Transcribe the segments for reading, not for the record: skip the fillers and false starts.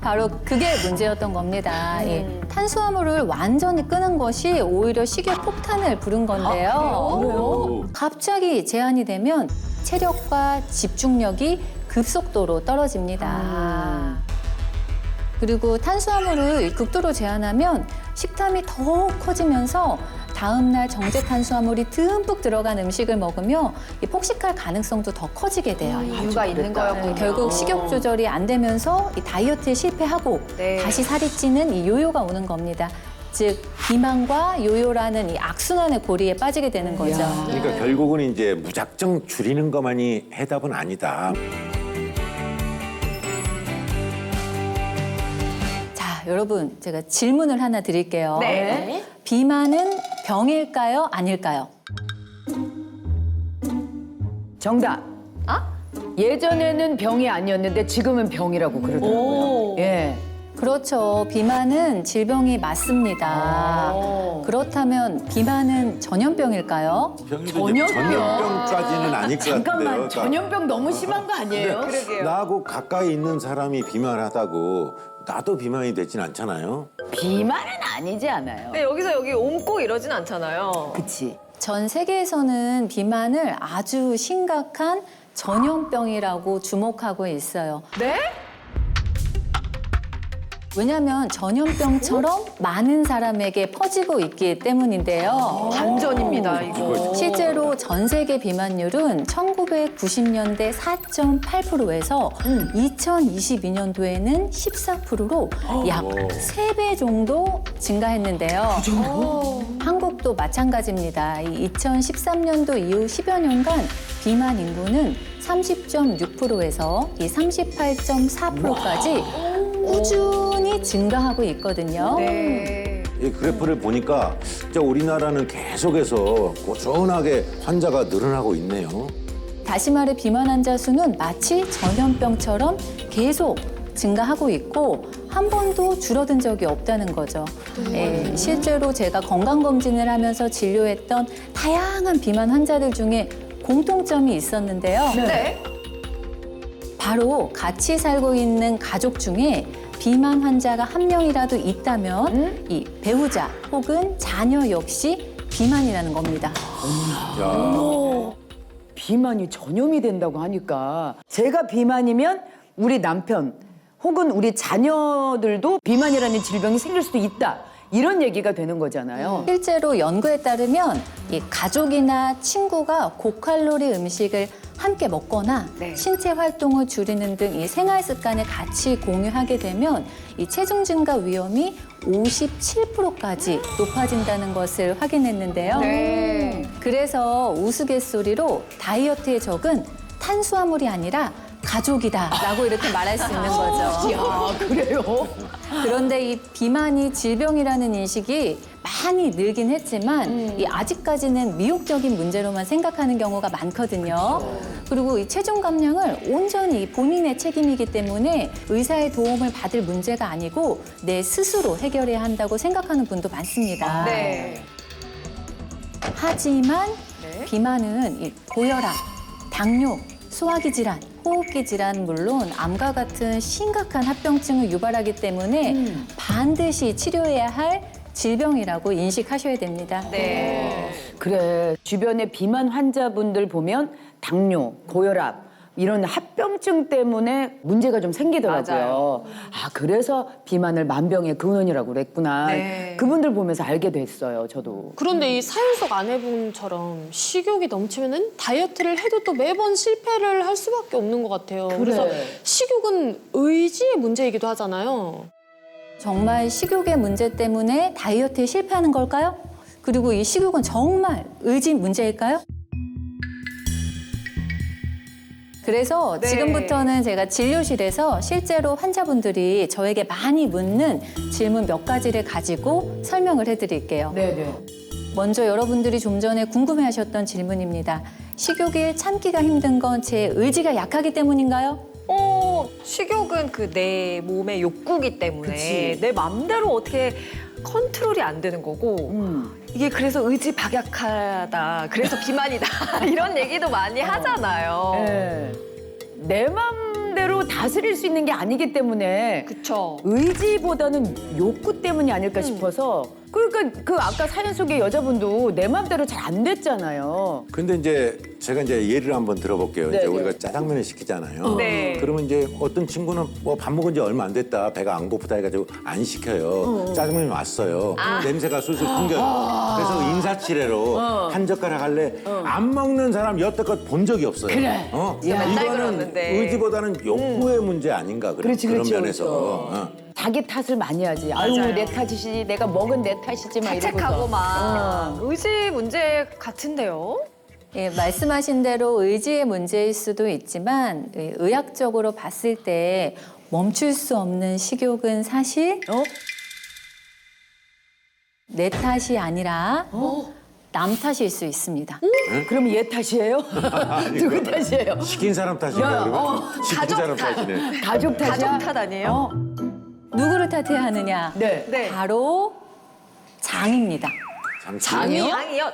바로 그게 문제였던 겁니다. 이 탄수화물을 완전히 끊은 것이 오히려 식욕 폭탄을 부른 건데요. 그래요? 갑자기 제한이 되면 체력과 집중력이 급속도로 떨어집니다. 그리고 탄수화물을 극도로 제한하면 식탐이 더 커지면서 다음날 정제 탄수화물이 듬뿍 들어간 음식을 먹으며 이 폭식할 가능성도 더 커지게 돼요. 이유가 있는 거였군요. 결국 식욕 조절이 안 되면서 이 다이어트에 실패하고 네. 다시 살이 찌는 이 요요가 오는 겁니다. 즉 비만과 요요라는 이 악순환의 고리에 빠지게 되는 거죠. 그러니까 결국은 이제 무작정 줄이는 것만이 해답은 아니다. 자, 여러분 제가 질문을 하나 드릴게요. 네. 비만은 병일까요? 아닐까요? 정답. 예전에는 병이 아니었는데 지금은 병이라고 그러더라고요. 예. 그렇죠. 비만은 질병이 맞습니다. 그렇다면 비만은 전염병일까요? 전염병까지는 아닐 것 같은데요. 잠깐만, 그러니까 전염병 너무 심한 거 아니에요? 근데 나하고 가까이 있는 사람이 비만하다고 나도 비만이 되진 않잖아요. 비만은 아니지 않아요. 근데 여기서 여기 옮고 이러진 않잖아요. 그치. 전 세계에서는 비만을 아주 심각한 전염병이라고 주목하고 있어요. 네? 왜냐하면 전염병처럼 많은 사람에게 퍼지고 있기 때문인데요. 반전입니다, 이거. 실제로 전 세계 비만율은 1990년대 4.8%에서 2022년도에는 14%로 약 3배 정도 증가했는데요. 한국도 마찬가지입니다. 이 2013년도 이후 10여 년간 비만 인구는 30.6%에서 이 38.4%까지 꾸준히 증가하고 있거든요. 네. 이 그래프를 보니까 진짜 우리나라는 계속해서 꾸준하게 환자가 늘어나고 있네요. 다시 말해 비만 환자 수는 마치 전염병처럼 계속 증가하고 있고 한 번도 줄어든 적이 없다는 거죠. 예, 실제로 제가 건강검진을 하면서 진료했던 다양한 비만 환자들 중에 공통점이 있었는데요. 네. 바로 같이 살고 있는 가족 중에 비만 환자가 한 명이라도 있다면 이 배우자 혹은 자녀 역시 비만이라는 겁니다. 야, 비만이 전염이 된다고 하니까 제가 비만이면 우리 남편 혹은 우리 자녀들도 비만이라는 질병이 생길 수도 있다. 이런 얘기가 되는 거잖아요. 실제로 연구에 따르면 이 가족이나 친구가 고칼로리 음식을 함께 먹거나 네. 신체 활동을 줄이는 등 이 생활 습관을 같이 공유하게 되면 이 체중 증가 위험이 57%까지 높아진다는 것을 확인했는데요. 네. 그래서 우스갯소리로 다이어트의 적은 탄수화물이 아니라 가족이다라고 이렇게 말할 수 있는 거죠. 야, 그래요? 그런데 이 비만이 질병이라는 인식이 많이 늘긴 했지만 이 아직까지는 미혹적인 문제로만 생각하는 경우가 많거든요. 그리고 이 체중 감량을 온전히 본인의 책임이기 때문에 의사의 도움을 받을 문제가 아니고 내 스스로 해결해야 한다고 생각하는 분도 많습니다. 네. 하지만 네. 비만은 이 고혈압, 당뇨, 소화기 질환, 호흡기 질환 물론 암과 같은 심각한 합병증을 유발하기 때문에 반드시 치료해야 할 질병이라고 인식하셔야 됩니다. 네. 그래, 주변에 비만 환자분들 보면 당뇨, 고혈압 이런 합병증 때문에 문제가 좀 생기더라고요. 맞아요. 아, 그래서 비만을 만병의 근원이라고 그랬구나. 네. 그분들 보면서 알게 됐어요, 저도. 그런데 이 사연 속 아내분처럼 식욕이 넘치면은 다이어트를 해도 또 매번 실패를 할 수밖에 없는 것 같아요. 그래. 그래서 식욕은 의지의 문제이기도 하잖아요. 정말 식욕의 문제 때문에 다이어트에 실패하는 걸까요? 그리고 이 식욕은 정말 의지 문제일까요? 그래서 네. 지금부터는 제가 진료실에서 실제로 환자분들이 저에게 많이 묻는 질문 몇 가지를 가지고 설명을 해드릴게요. 네네. 먼저 여러분들이 좀 전에 궁금해하셨던 질문입니다. 식욕에 참기가 힘든 건 제 의지가 약하기 때문인가요? 식욕은 그 내 몸의 욕구기 때문에 그치. 내 맘대로 어떻게 컨트롤이 안 되는 거고 이게 그래서 의지 박약하다. 그래서 비만이다. 이런 얘기도 많이 하잖아요. 네. 내 맘대로 마음대로 다스릴 수 있는 게 아니기 때문에 그쵸. 의지보다는 욕구 때문이 아닐까 싶어서 그러니까 그 아까 사연 속의 여자분도 내 마음대로 잘 안 됐잖아요. 근데 이제 제가 이제 예를 한번 들어볼게요. 이제 네네. 우리가 짜장면을 시키잖아요. 네. 그러면 이제 어떤 친구는 뭐 밥 먹은 지 얼마 안 됐다, 배가 안 고프다 해가지고 안 시켜요. 짜장면이 왔어요. 냄새가 술술 풍겨요. 그래서 인사치레로 한 젓가락 할래 안 먹는 사람 여태껏 본 적이 없어요. 그래. 맨날 이거는 그러는데. 의지보다는 욕구의 문제 아닌가 그래. 그렇지, 그런 그렇지, 면에서. 그렇죠. 자기 탓을 많이 하지. 아유 내 탓이지, 내가 먹은 내 탓이지 막 이러고서. 자책하고 막 의지 문제 같은데요. 예, 말씀하신 대로 의지의 문제일 수도 있지만 의학적으로 봤을 때 멈출 수 없는 식욕은 사실 내 탓이 아니라 남 탓일 수 있습니다. 그럼 얘 탓이에요? 누구 탓이에요? 시킨 사람 탓인가 그러면? 시킨 가족 사람 탓. 탓이네. 가족 탓이야? 가족 탓 아니에요? 누구를 탓해야 하느냐? 네. 네. 바로 장입니다. 장이요? 장이요?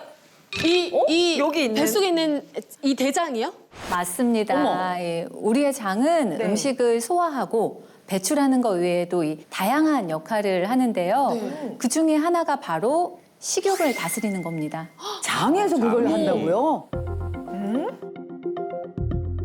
이 여기 있는? 뱃속에 있는 이 대장이요? 맞습니다. 예, 우리의 장은 네. 음식을 소화하고 배출하는 것 외에도 이 다양한 역할을 하는데요. 그 중에 하나가 바로 식욕을 다스리는 겁니다. 장에서 그걸 한다고요?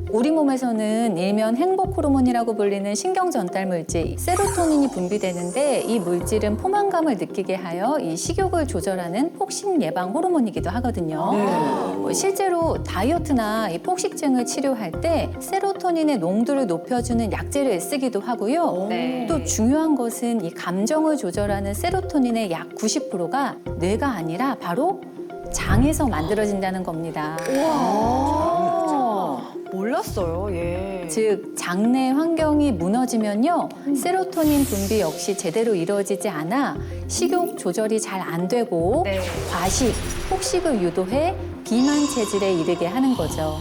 우리 몸에서는 일면 행복 호르몬이라고 불리는 신경 전달 물질 세로토닌이 분비되는데 이 물질은 포만감을 느끼게 하여 이 식욕을 조절하는 폭식 예방 호르몬이기도 하거든요. 실제로 다이어트나 이 폭식증을 치료할 때 세로토닌의 농도를 높여주는 약제를 쓰기도 하고요. 네. 또 중요한 것은 이 감정을 조절하는 세로토닌의 약 90%가 뇌가 아니라 바로 장에서 만들어진다는 겁니다. 몰랐어요. 예. 즉 장내 환경이 무너지면요 세로토닌 분비 역시 제대로 이루어지지 않아 식욕 조절이 잘 안 되고 네. 과식, 폭식을 유도해 비만 체질에 이르게 하는 거죠.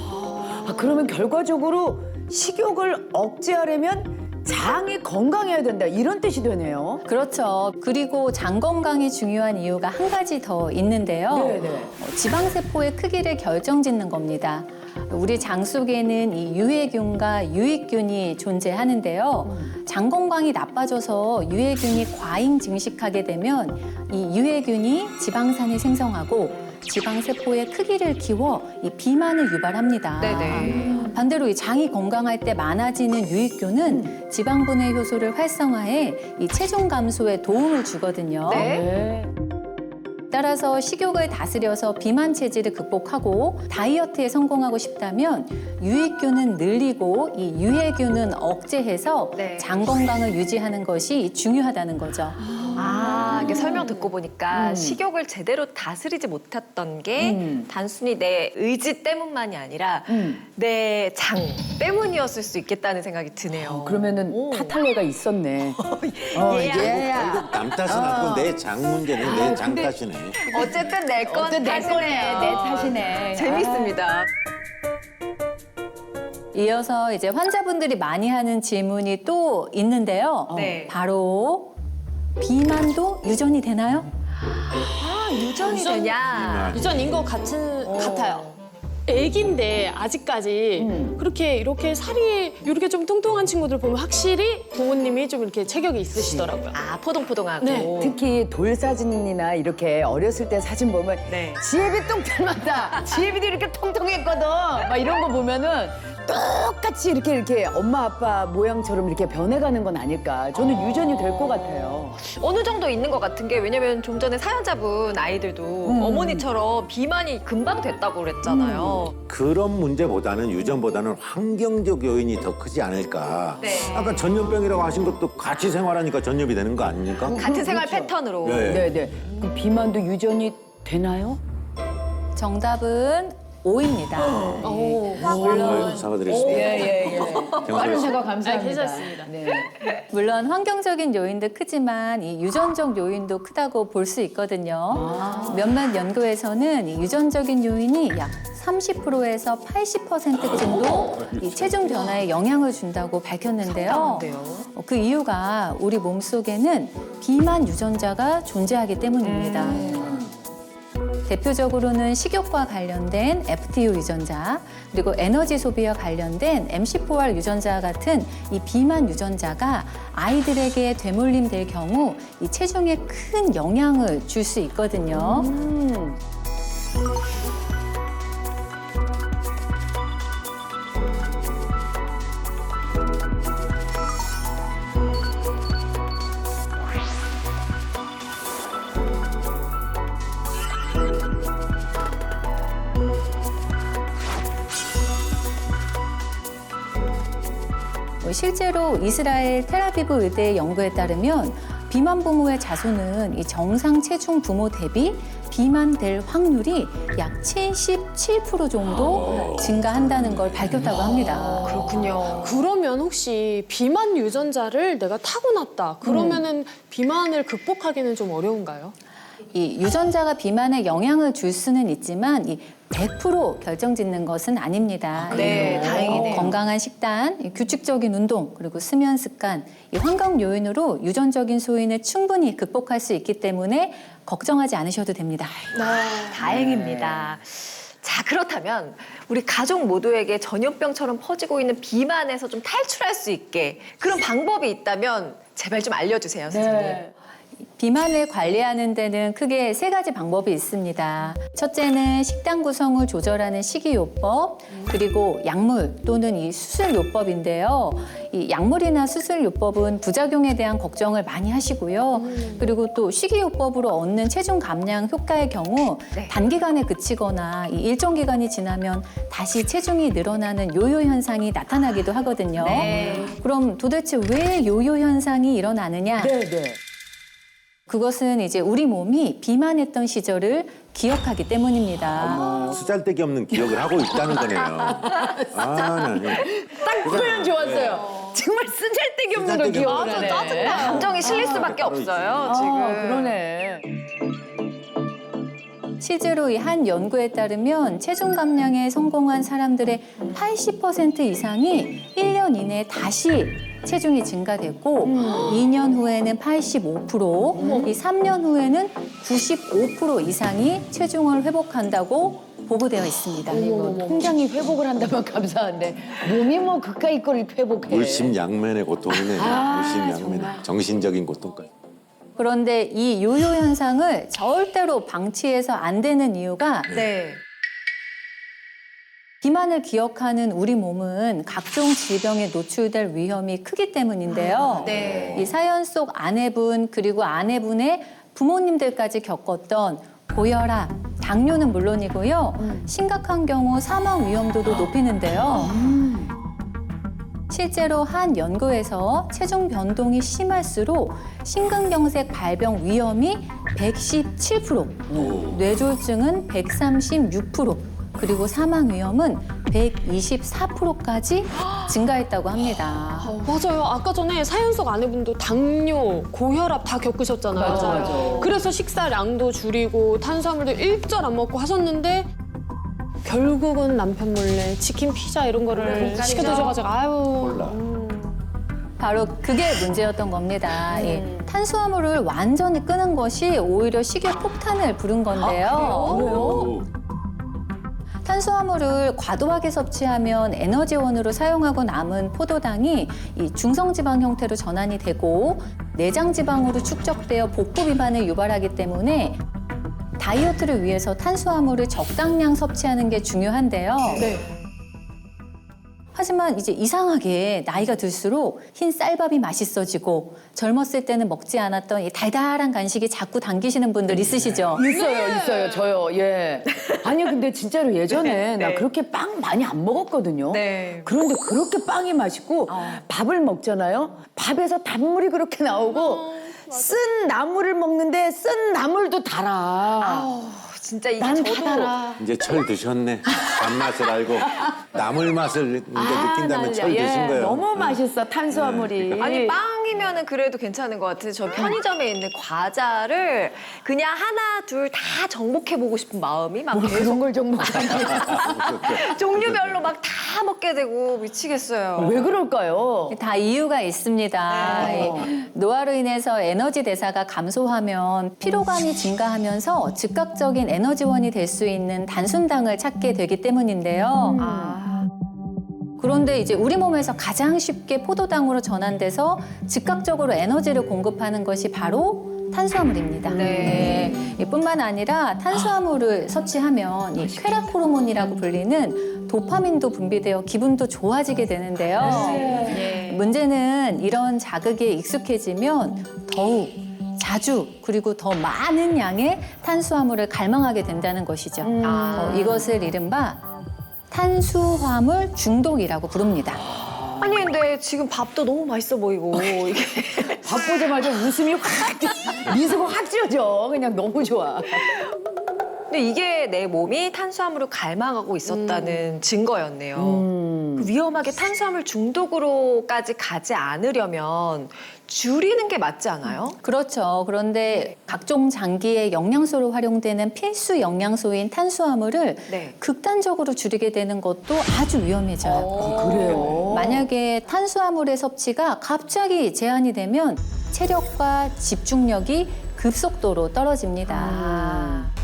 아, 그러면 결과적으로 식욕을 억제하려면 장이 건강해야 된다 이런 뜻이 되네요. 그렇죠. 그리고 장 건강이 중요한 이유가 한 가지 더 있는데요. 네네. 지방세포의 크기를 결정짓는 겁니다. 우리 장 속에는 이 유해균과 유익균이 존재하는데요. 장 건강이 나빠져서 유해균이 과잉 증식하게 되면 이 유해균이 지방산을 생성하고 지방세포의 크기를 키워 이 비만을 유발합니다. 네네. 반대로 이 장이 건강할 때 많아지는 유익균은 지방분해 효소를 활성화해 이 체중 감소에 도움을 주거든요. 네. 따라서 식욕을 다스려서 비만 체질을 극복하고 다이어트에 성공하고 싶다면 유익균은 늘리고 이 유해균은 억제해서 네. 장 건강을 유지하는 것이 중요하다는 거죠. 이게 설명 듣고 보니까 식욕을 제대로 다스리지 못했던 게 단순히 내 의지 때문만이 아니라 내 장 때문이었을 수 있겠다는 생각이 드네요. 그러면은 탓할 애가 있었네. 얘야. 결국 남 탓은 아니고 내 장 문제네. 내 장 탓이네. 어쨌든 내 건 탓이네요. 내 탓이네. 재밌습니다. 이어서 이제 환자분들이 많이 하는 질문이 또 있는데요. 네. 바로 비만도 유전이 되나요? 유전이 되냐? 유전인 것 같아요. 애기인데 아직까지 그렇게 이렇게 살이 이렇게 좀 통통한 친구들 보면 확실히 부모님이 좀 이렇게 체격이 있으시더라고요. 포동포동하고. 네. 특히 돌 사진이나 이렇게 어렸을 때 사진 보면 네. 지혜비 똥 닮았다. 지혜비도 이렇게 통통했거든. 막 이런 거 보면은 똑같이 이렇게 엄마 아빠 모양처럼 이렇게 변해가는 건 아닐까. 저는 유전이 될 것 같아요. 어느 정도 있는 것 같은 게 왜냐면 좀 전에 사연자분 아이들도 어머니처럼 비만이 금방 됐다고 그랬잖아요. 그런 문제보다는 유전보다는 환경적 요인이 더 크지 않을까. 네. 아까 전염병이라고 하신 것도 같이 생활하니까 전염이 되는 거 아닙니까? 같은 생활 패턴으로. 네. 네네. 그럼 비만도 유전이 되나요? 정답은 O입니다. 아유, 사과드리겠습니다. 예. 빠른 사과 감사합니다. 괜찮습니다. 네. 물론 환경적인 요인도 크지만 이 유전적 요인도 크다고 볼 수 있거든요. 몇몇 연구에서는 이 유전적인 요인이 약 30%에서 80% 정도 이 체중 변화에 영향을 준다고 밝혔는데요. 그 이유가 우리 몸속에는 비만 유전자가 존재하기 때문입니다. 대표적으로는 식욕과 관련된 FTO 유전자, 그리고 에너지 소비와 관련된 MC4R 유전자 같은 이 비만 유전자가 아이들에게 되물림될 경우 이 체중에 큰 영향을 줄 수 있거든요. 실제로 이스라엘 텔아비브 의대의 연구에 따르면 비만 부모의 자손은 이 정상 체중 부모 대비 비만될 확률이 약 77% 정도 증가한다는 걸 밝혔다고 합니다. 그렇군요. 그러면 혹시 비만 유전자를 내가 타고났다. 그러면은 비만을 극복하기는 좀 어려운가요? 이 유전자가 비만에 영향을 줄 수는 있지만 이 100% 결정짓는 것은 아닙니다. 네, 다행이네요. 건강한 식단, 이 규칙적인 운동, 그리고 수면 습관, 이 환경 요인으로 유전적인 소인을 충분히 극복할 수 있기 때문에 걱정하지 않으셔도 됩니다. 다행입니다. 자, 그렇다면 우리 가족 모두에게 전염병처럼 퍼지고 있는 비만에서 좀 탈출할 수 있게 그런 방법이 있다면 제발 좀 알려주세요, 선생님. 비만을 관리하는 데는 크게 3가지 방법이 있습니다. 첫째는 식단 구성을 조절하는 식이요법, 그리고 약물 또는 이 수술요법인데요. 이 약물이나 수술요법은 부작용에 대한 걱정을 많이 하시고요. 그리고 또 식이요법으로 얻는 체중 감량 효과의 경우 단기간에 그치거나 이 일정 기간이 지나면 다시 체중이 늘어나는 요요 현상이 나타나기도 하거든요. 그럼 도대체 왜 요요 현상이 일어나느냐? 네. 그것은 이제 우리 몸이 비만했던 시절을 기억하기 때문입니다. 쓰잘데기 없는 기억을 하고 있다는 거네요. 나 딱 표현 좋았어요. 정말 쓰잘데기 없는 걸 쓰잘데기 기억을 없는 하네. 짜증나. 감정이 실릴 수밖에 없어요, 지금. 그러네. 실제로 이 한 연구에 따르면 체중 감량에 성공한 사람들의 80% 이상이 1년 이내에 다시 체중이 증가됐고 2년 후에는 85%, 이 3년 후에는 95% 이상이 체중을 회복한다고 보고되어 있습니다. 통장이 회복을 한다면 감사한데 몸이 뭐 그까이 걸 회복해. 물심양면의 고통이네. 물심양면. 정신적인 고통까지. 그런데 이 요요 현상을 절대로 방치해서 안 되는 이유가 네. 비만을 기억하는 우리 몸은 각종 질병에 노출될 위험이 크기 때문인데요. 네. 이 사연 속 아내분 그리고 아내분의 부모님들까지 겪었던 고혈압, 당뇨는 물론이고요. 심각한 경우 사망 위험도도 높이는데요. 실제로 한 연구에서 체중 변동이 심할수록 심근경색 발병 위험이 117%, 뇌졸중은 136%, 그리고 사망 위험은 124%까지 증가했다고 합니다. 맞아요. 아까 전에 사연 속 아내분도 당뇨, 고혈압 다 겪으셨잖아요. 맞아. 그래서 식사량도 줄이고 탄수화물도 일절 안 먹고 하셨는데 결국은 남편 몰래 치킨, 피자 이런 거를 시켜드셔가지고 아유. 바로 그게 문제였던 겁니다. 이 탄수화물을 완전히 끊은 것이 오히려 식욕 폭탄을 부른 건데요. 탄수화물을 과도하게 섭취하면 에너지원으로 사용하고 남은 포도당이 이 중성지방 형태로 전환이 되고 내장지방으로 축적되어 복부 비만을 유발하기 때문에 다이어트를 위해서 탄수화물을 적당량 섭취하는 게 중요한데요. 하지만 이제 이상하게 나이가 들수록 흰 쌀밥이 맛있어지고 젊었을 때는 먹지 않았던 이 달달한 간식이 자꾸 당기시는 분들 있으시죠? 있어요, 저요. 예. 아니 근데 진짜로 예전에 나 그렇게 빵 많이 안 먹었거든요. 네. 그런데 그렇게 빵이 맛있고 밥을 먹잖아요. 밥에서 단물이 그렇게 나오고 쓴 나물을 먹는데 쓴 나물도 달아. 진짜 이게 난 저도 달아. 이제 철 드셨네. 단맛을 알고 나물 맛을 이제 느낀다면 난 철 드신 거예요. 너무 맛있어 탄수화물이. 아니 빵이 이왕이면은 그래도 괜찮은 것 같아요. 저 편의점에 있는 과자를 그냥 하나, 둘 다 정복해보고 싶은 마음이 막 계속 그런 걸 정복하니. 종류별로 막 다 먹게 되고 미치겠어요. 왜 그럴까요? 다 이유가 있습니다. 이 노화로 인해서 에너지 대사가 감소하면 피로감이 증가하면서 즉각적인 에너지원이 될 수 있는 단순당을 찾게 되기 때문인데요. 그런데 이제 우리 몸에서 가장 쉽게 포도당으로 전환돼서 즉각적으로 에너지를 공급하는 것이 바로 탄수화물입니다. 네. 뿐만 아니라 탄수화물을 섭취하면 이 쾌락 호르몬이라고 불리는 도파민도 분비되어 기분도 좋아지게 되는데요. 문제는 이런 자극에 익숙해지면 더욱 자주 그리고 더 많은 양의 탄수화물을 갈망하게 된다는 것이죠. 이것을 이른바 탄수화물 중독이라고 부릅니다. 아니 근데 지금 밥도 너무 맛있어 보이고 이게 밥 보자마자 웃음이 확, 미소가 확 지어져. 그냥 너무 좋아. 근데 이게 내 몸이 탄수화물을 갈망하고 있었다는 증거였네요. 그 위험하게 탄수화물 중독으로까지 가지 않으려면 줄이는 게 맞지 않아요? 그렇죠. 그런데 각종 장기에 영양소로 활용되는 필수 영양소인 탄수화물을 네. 극단적으로 줄이게 되는 것도 아주 위험해져요. 그래요? 만약에 탄수화물의 섭취가 갑자기 제한이 되면 체력과 집중력이 급속도로 떨어집니다.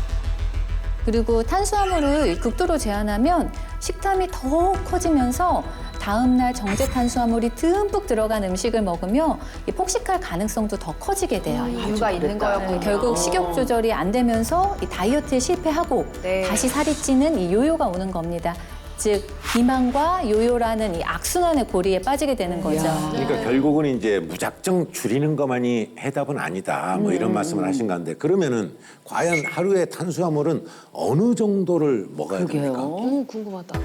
그리고 탄수화물을 극도로 제한하면 식탐이 더욱 커지면서 다음날 정제 탄수화물이 듬뿍 들어간 음식을 먹으며 폭식할 가능성도 더 커지게 돼요. 이유가 있는 거였군요. 결국 식욕 조절이 안 되면서 이 다이어트에 실패하고 네. 다시 살이 찌는 이 요요가 오는 겁니다. 즉 비만과 요요라는 이 악순환의 고리에 빠지게 되는 거죠. 그러니까 결국은 이제 무작정 줄이는 것만이 해답은 아니다. 뭐 이런 말씀을 하신 건데 그러면은 과연 하루에 탄수화물은 어느 정도를 먹어야 됩니까? 궁금하다.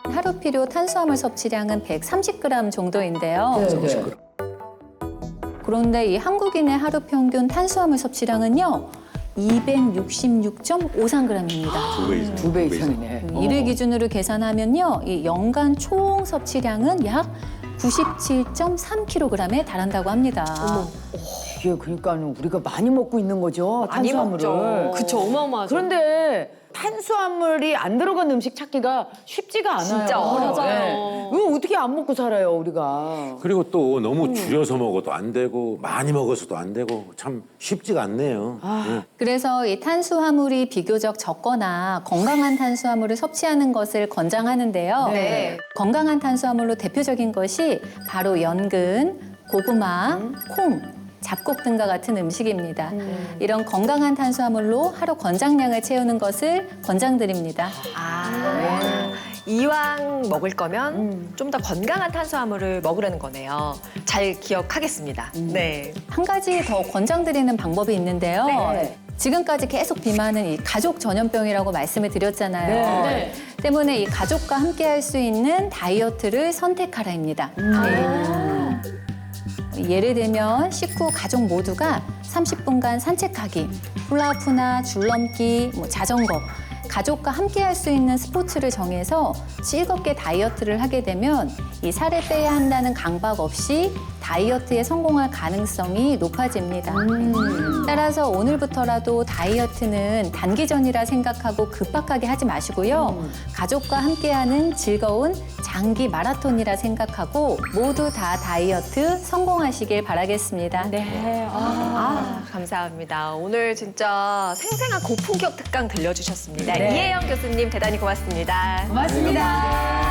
하루 필요 탄수화물 섭취량은 130g 정도인데요. 네. 그런데 이 한국인의 하루 평균 탄수화물 섭취량은요. 266.53g입니다. 두 배 이상이네. 이를 기준으로 계산하면요. 이 연간 총 섭취량은 약 97.3kg에 달한다고 합니다. 이게 그러니까 우리가 많이 먹고 있는 거죠. 많이 탄수화물을. 먹죠. 그쵸, 어마어마하죠. 그런데 탄수화물이 안 들어간 음식 찾기가 쉽지가 않아요. 진짜 어려워요. 네. 이거 어떻게 안 먹고 살아요, 우리가. 그리고 또 너무 줄여서 먹어도 안 되고 많이 먹어서도 안 되고 참 쉽지가 않네요. 네. 그래서 이 탄수화물이 비교적 적거나 건강한 탄수화물을 섭취하는 것을 권장하는데요. 네. 건강한 탄수화물로 대표적인 것이 바로 연근, 고구마, 콩, 잡곡 등과 같은 음식입니다. 이런 건강한 탄수화물로 하루 권장량을 채우는 것을 권장드립니다. 이왕 먹을 거면 좀 더 건강한 탄수화물을 먹으라는 거네요. 잘 기억하겠습니다. 네. 한 가지 더 권장드리는 방법이 있는데요. 네. 지금까지 계속 비만은 이 가족 전염병이라고 말씀을 드렸잖아요. 네. 때문에 이 가족과 함께 할 수 있는 다이어트를 선택하라입니다. 네. 예를 들면 식구 가족 모두가 30분간 산책하기, 훌라후프나 줄넘기, 자전거, 가족과 함께 할 수 있는 스포츠를 정해서 즐겁게 다이어트를 하게 되면 이 살을 빼야 한다는 강박 없이 다이어트에 성공할 가능성이 높아집니다. 따라서 오늘부터라도 다이어트는 단기전이라 생각하고 급박하게 하지 마시고요. 가족과 함께하는 즐거운 장기 마라톤이라 생각하고 모두 다 다이어트 성공하시길 바라겠습니다. 네. 감사합니다. 오늘 진짜 생생한 고품격 특강 들려주셨습니다. 이혜영 교수님 대단히 고맙습니다. 고맙습니다.